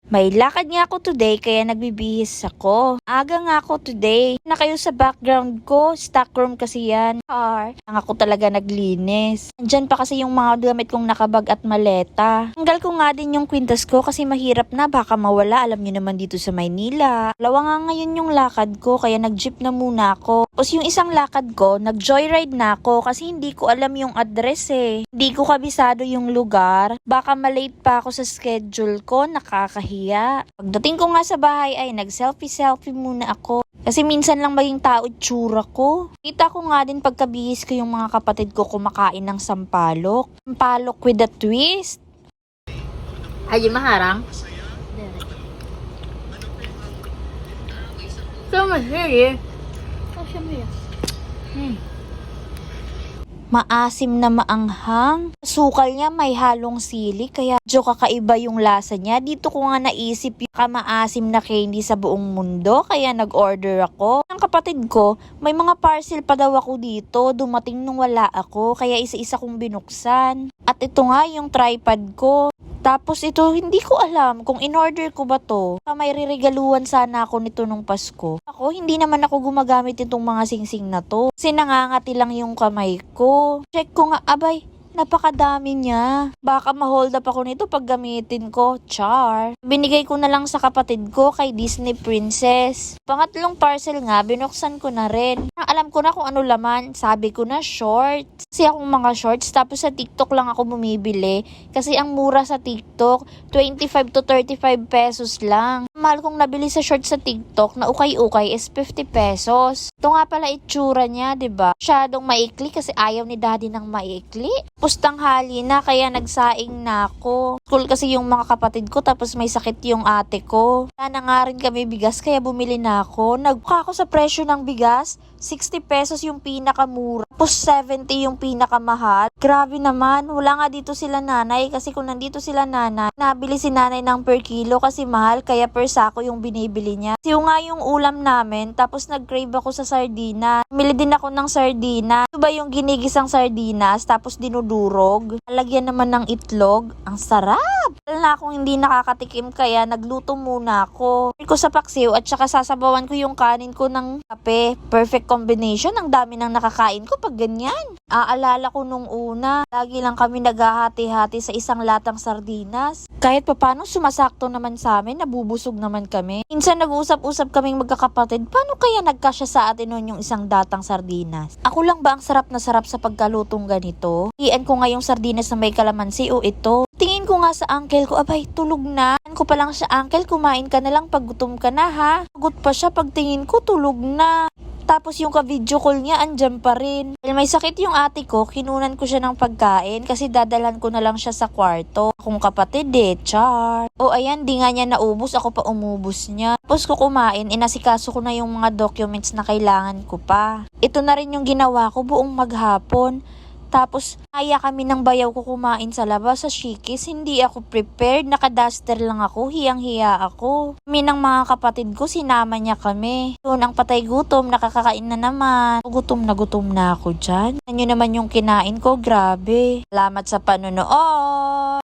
May lakad nga ako today kaya nagbibihis ako. Aga nga ako today. Na kayo sa background ko, stock room kasi yan. Ang ako talaga naglinis. Andyan pa kasi yung mga gamit kong nakabag at maleta. Tanggal ko nga din yung kwintas ko kasi mahirap na baka mawala. Alam nyo naman dito sa Maynila. Dalawa nga ngayon yung lakad ko kaya nag-jeep na muna ako. Tapos yung isang lakad ko, nag-joyride na ako kasi hindi ko alam yung address eh. Hindi ko kabisado yung lugar. Baka malate pa ako sa schedule ko, nakakahiya. Pagdating ko nga sa bahay ay nag-selfie muna ako. Kasi minsan lang maging tao itsura ko. Kita ko nga din pagkabihis ko yung mga kapatid ko kumakain ng sampalok. Sampalok with a twist. Ay, maharang? Sama sili. Maasim na maanghang. Sukal niya may halong sili kaya medyo kakaiba yung lasa niya. Dito ko nga naisip yung maasim na candy sa buong mundo kaya nag-order ako. Ang kapatid ko, may mga parcel pa daw ako dito. Dumating nung wala ako kaya isa-isa kong binuksan. At ito nga yung tripod ko. Tapos ito, hindi ko alam kung in-order ko ba to. May riregaluhan sana ako nito nung Pasko. Ako, hindi naman ako gumagamit itong mga singsing na to. Kasi nangangati lang yung kamay ko. Check ko nga, abay, napakadami niya. Baka ma-hold up ako nito pag gamitin ko. Char. Binigay ko na lang sa kapatid ko kay Disney Princess. Pangatlong parcel nga, binuksan ko na rin. Alam ko na kung ano laman. Sabi ko na shorts. Kasi akong mga shorts. Tapos sa TikTok lang ako bumibili. Kasi ang mura sa TikTok, 25 to 35 pesos lang. Mahal kong nabili sa shorts sa TikTok na ukay-ukay is 50 pesos. Ito nga pala itsura niya, 'di ba? Masyadong maikli kasi ayaw ni daddy ng maikli. Pustang hali na kaya nagsaing na ako. School kasi yung mga kapatid ko tapos may sakit yung ate ko. Sana nga rin kami bigas kaya bumili na ako. Nagbuka ako sa presyo ng bigas. 60 pesos yung pinakamura. Tapos 70 yung pinakamahal. Grabe naman. Wala nga dito sila nanay kasi kung nandito sila nanay, nabili si nanay ng per kilo kasi mahal kaya per sako yung binibili niya. Kasi yung nga yung ulam namin tapos nag-crave ako sa sardina. Mili din ako ng sardina. Ito ba yung ginigisang sardinas tapos dinudurog? Lagyan naman ng itlog. Ang sarap! Alam na akong hindi nakakatikim kaya nagluto muna ako. Ko sa paksiw at saka sasabawan ko yung kanin ko ng kape. Perfect combination. Ang dami nang nakakain ko pag ganyan. Aalala ko nung una, lagi lang kami naghahati-hati sa isang latang sardinas. Kahit papano sumasakto naman sa amin, nabubusog naman kami. Minsan nag-usap-usap kaming magkakapatid, paano kaya nagkasya sa atin nun yung isang datang sardinas? Ako lang ba ang sarap na sarap sa pagkalutong ganito? Iyan ko nga yung sardinas na may kalamansi o ito. Tingin ko nga sa uncle ko, abay, tulog na. Ko pa lang siya, uncle, kumain ka na lang pag gutom ka na ha. Pagod pa siya, pagtingin ko, tulog na. Tapos yung ka-video call niya, andyan pa rin. Dahil may sakit yung ate ko, kinunan ko siya ng pagkain kasi dadalhan ko na lang siya sa kwarto. Akong kapatid char. O ayan, di nga niya naubos, ako pa umubos niya. Tapos ko kumain, inasikaso ko na yung mga documents na kailangan ko pa. Ito na rin yung ginawa ko buong maghapon. Tapos, kaya kami ng bayaw ko kumain sa labas sa Shikis. Hindi ako prepared. Naka-duster lang ako. Hiyang-hiya ako. Kami ng mga kapatid ko, sinama niya kami. Yun, ang patay gutom. Nakakakain na naman. Gutom na ako dyan. Ano naman yung kinain ko? Grabe. Salamat sa panonood.